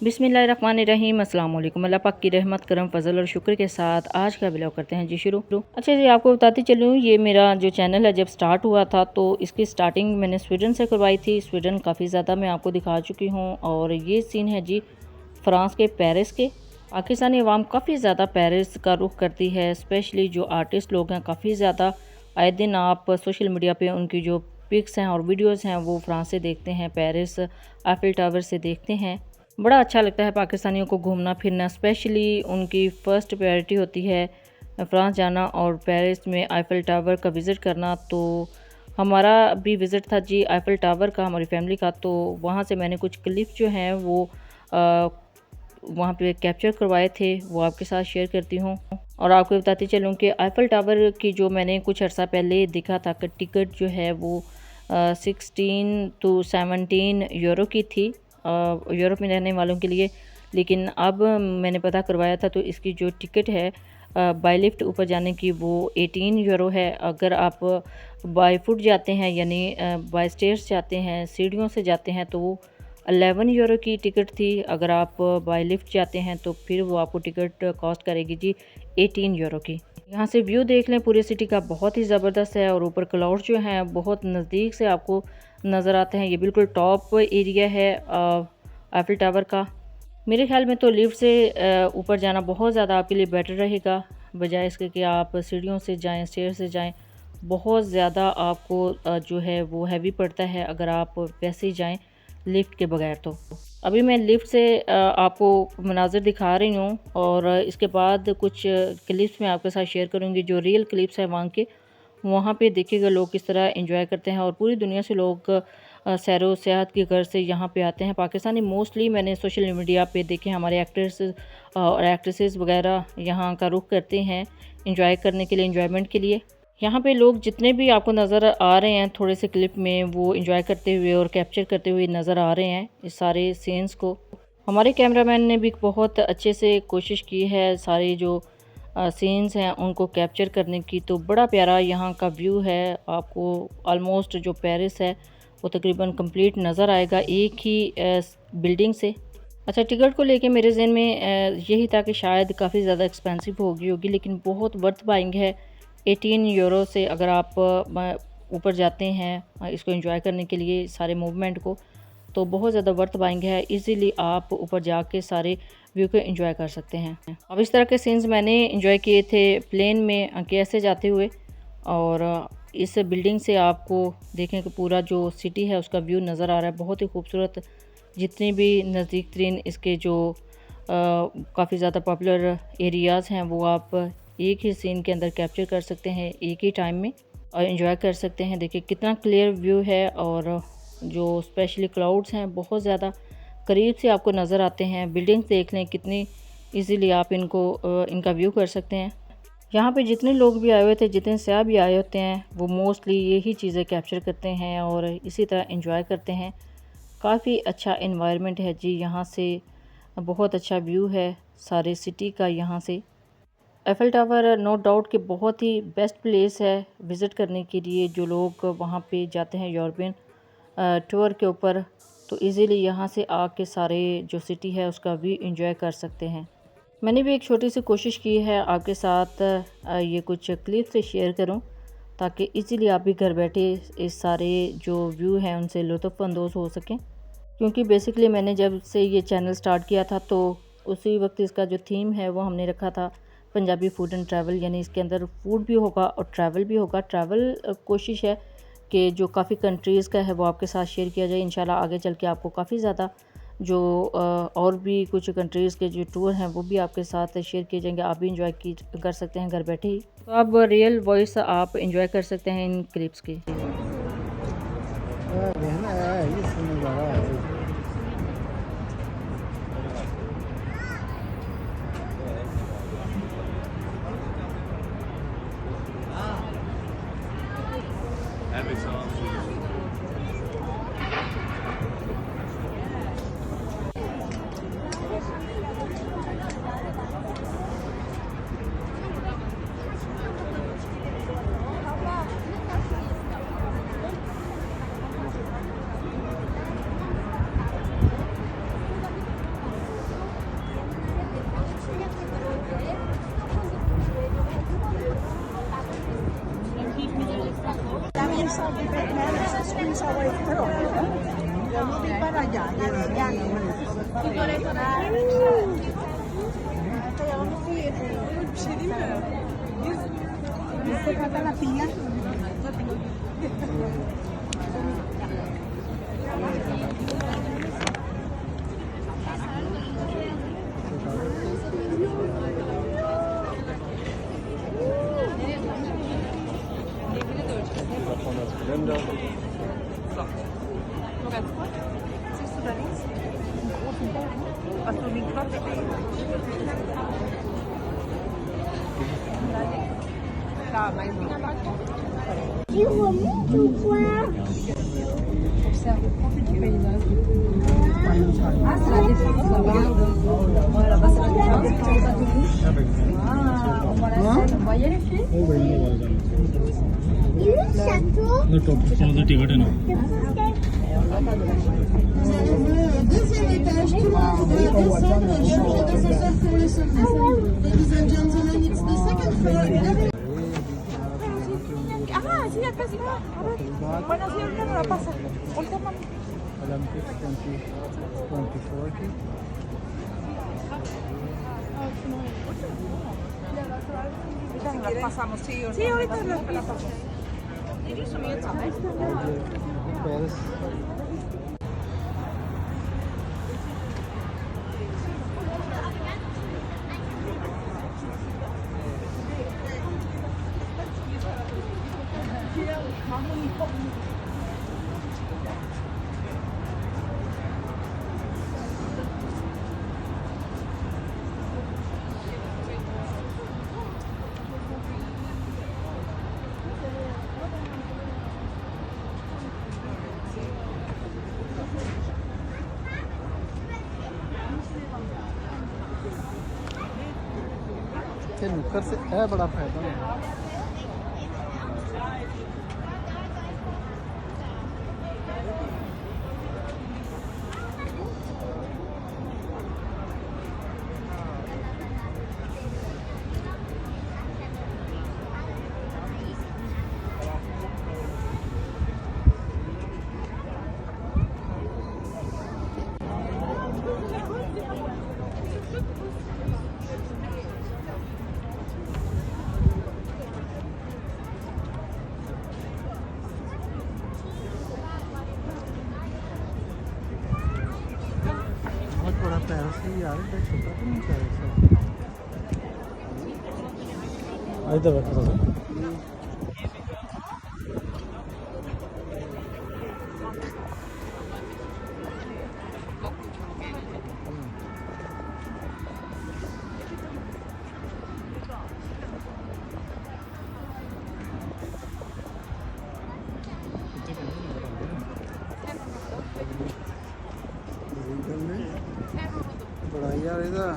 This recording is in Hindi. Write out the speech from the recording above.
बिस्मिल्लाहिर्रहमानिर्रहीम। अस्सलाम वालेकुम। अल्लाह पाक की रहमत करम फजल और शुक्र के साथ आज का ब्लॉग करते हैं जी शुरू। अच्छा जी, आपको बताती चलूँ, ये मेरा जो चैनल है जब स्टार्ट हुआ था तो इसकी स्टार्टिंग मैंने स्वीडन से करवाई थी। स्वीडन काफ़ी ज़्यादा मैं आपको दिखा चुकी हूँ। और ये सीन है जी फ़्रांस के पेरिस के। पाकिस्तानी अवाम काफ़ी ज़्यादा पेरिस का रुख करती है, स्पेशली जो आर्टिस्ट लोग हैं काफ़ी ज़्यादा। आए दिन आप सोशल मीडिया पर उनकी जो पिक्स हैं और वीडियोज़ हैं वो फ्रांस से देखते हैं, पेरिस आईफिल टावर से देखते हैं। बड़ा अच्छा लगता है पाकिस्तानियों को घूमना फिरना, स्पेशली उनकी फ़र्स्ट प्रायोरिटी होती है फ्रांस जाना और पेरिस में आईफिल टावर का विज़िट करना। तो हमारा भी विज़िट था जी आईफिल टावर का, हमारी फैमिली का। तो वहाँ से मैंने कुछ क्लिप जो हैं वो वहाँ पे कैप्चर करवाए थे, वो आपके साथ शेयर करती हूँ। और आपको बताती चलूँ कि आईफिल टावर की जो मैंने कुछ अर्सा पहले देखा था कि टिकट जो है वो 16 to 17 यूरो की थी यूरोप में रहने वालों के लिए। लेकिन अब मैंने पता करवाया था तो इसकी जो टिकट है बाय लिफ्ट ऊपर जाने की वो 18 यूरो है। अगर आप बाय फुट जाते हैं यानी बाय स्टेयर्स जाते हैं, सीढ़ियों से जाते हैं, तो वो 11 यूरो की टिकट थी। अगर आप बाय लिफ्ट जाते हैं तो फिर वो आपको टिकट कॉस्ट करेगी जी 18 यूरो की। यहाँ से व्यू देख लें पूरी सिटी का, बहुत ही ज़बरदस्त है। और ऊपर क्लाउड जो हैं बहुत नज़दीक से आपको नज़र आते हैं। ये बिल्कुल टॉप एरिया है आईफिल टावर का। मेरे ख्याल में तो लिफ्ट से ऊपर जाना बहुत ज़्यादा आपके लिए बेटर रहेगा, बजाय इसके कि आप सीढ़ियों से जाएं, स्टेयर से जाएं। बहुत ज़्यादा आपको जो है वो हैवी पड़ता है अगर आप वैसे ही जाएं लिफ्ट के बगैर। तो अभी मैं लिफ्ट से आपको मनाज़र दिखा रही हूँ और इसके बाद कुछ क्लिप्स मैं आपके साथ शेयर करूँगी जो रियल क्लिप्स हैं वहाँ के। वहाँ पे देखिएगा लोग किस तरह एंजॉय करते हैं और पूरी दुनिया से लोग सैरो सियाहत की गर्ज से यहाँ पे आते हैं। पाकिस्तानी मोस्टली मैंने सोशल मीडिया पे देखे, हमारे एक्टर्स और एक्ट्रेसेस वगैरह यहाँ का रुख करते हैं एंजॉय करने के लिए, एंजॉयमेंट के लिए। यहाँ पे लोग जितने भी आपको नज़र आ रहे हैं थोड़े से क्लिप में, वो एंजॉय करते हुए और कैप्चर करते हुए नज़र आ रहे हैं इस सारे सीन्स को। हमारे कैमरामैन ने भी बहुत अच्छे से कोशिश की है सारे जो सीन्स हैं उनको कैप्चर करने की। तो बड़ा प्यारा यहाँ का व्यू है। आपको ऑलमोस्ट जो पेरिस है वो तकरीबन कंप्लीट नज़र आएगा एक ही बिल्डिंग से। अच्छा, टिकट को लेके मेरे ज़हन में यही था कि शायद काफ़ी ज़्यादा एक्सपेंसिव होगी, लेकिन बहुत वर्थ बाइंग है। 18 यूरो से अगर आप ऊपर जाते हैं इसको एंजॉय करने के लिए सारे मूवमेंट को, तो बहुत ज़्यादा वर्थ बाइंग है। इजीली आप ऊपर जाके सारे व्यू को एंजॉय कर सकते हैं। अब इस तरह के सीन्स मैंने एंजॉय किए थे प्लेन में कैसे जाते हुए। और इस बिल्डिंग से आपको देखें कि पूरा जो सिटी है उसका व्यू नज़र आ रहा है, बहुत ही खूबसूरत। जितने भी नज़दीक तरीन इसके जो काफ़ी ज़्यादा पॉपुलर एरियाज़ हैं वो आप एक ही सीन के अंदर कैप्चर कर सकते हैं एक ही टाइम में और एंजॉय कर सकते हैं। देखिए कितना क्लियर व्यू है और जो स्पेशली क्लाउड्स हैं बहुत ज़्यादा करीब से आपको नज़र आते हैं। बिल्डिंग्स देख लें कितनी इजीली आप इनका व्यू कर सकते हैं। यहाँ पे जितने लोग भी आए हुए थे, जितने सयाह भी आए होते हैं, वो मोस्टली यही चीज़ें कैप्चर करते हैं और इसी तरह एंजॉय करते हैं। काफ़ी अच्छा एनवायरनमेंट है जी यहाँ से, बहुत अच्छा व्यू है सारे सिटी का यहाँ से। एफिल टावर नो डाउट कि बहुत ही बेस्ट प्लेस है विज़िट करने के लिए। जो लोग वहाँ पे जाते हैं यूरोपियन टूर के ऊपर, तो इजीली यहाँ से आके सारे जो सिटी है उसका भी एंजॉय कर सकते हैं। मैंने भी एक छोटी सी कोशिश की है आपके साथ ये कुछ क्लिप से शेयर करूं ताकि इजीली आप भी घर बैठे इस सारे जो व्यू हैं उनसे लुत्फ़अंदोज़ हो सकें। क्योंकि बेसिकली मैंने जब से ये चैनल स्टार्ट किया था तो उसी वक्त इसका जो थीम है वो हमने रखा था पंजाबी फूड एंड ट्रैवल, यानी इसके अंदर फूड भी होगा और ट्रैवल भी होगा। ट्रैवल कोशिश है कि जो काफ़ी कंट्रीज़ का है वो आपके साथ शेयर किया जाए। इंशाल्लाह आगे चल के आपको काफ़ी ज़्यादा जो और भी कुछ कंट्रीज़ के जो टूर हैं वो भी आपके साथ शेयर किए जाएंगे। आप भी इंजॉय कर सकते हैं घर बैठे ही। तो अब रियल वॉइस आप इंजॉय कर सकते हैं इन क्लिप्स की। sabe que essas coisas aí però eu não vi para allá ya no y por eso se trata la piña. Observe beaucoup du paysage. Ah, c'est la défense là-bas. Ouais, là-bas c'est la défense. Ah, on voit la scène. Vous voyez les filles? Ticket है ना Deuxième étage, tout le monde doit descendre, changer d'ascenseur pour le sommet. Ladies and gentlemen, it's the second floor. Ah, sí, acá sí. Bueno, sí, ahorita no la pasa. Ahorita mami. Olympics 2040 Ahorita la pasamos, sí, ahorita la pasamos. Paris ये नुक्कड़ से है बड़ा फायदा है। बहुत बड़ा पैलेस है यार, इतना छोटा तो नहीं पैलेस है। इधर बैठो बड़ा यार इधर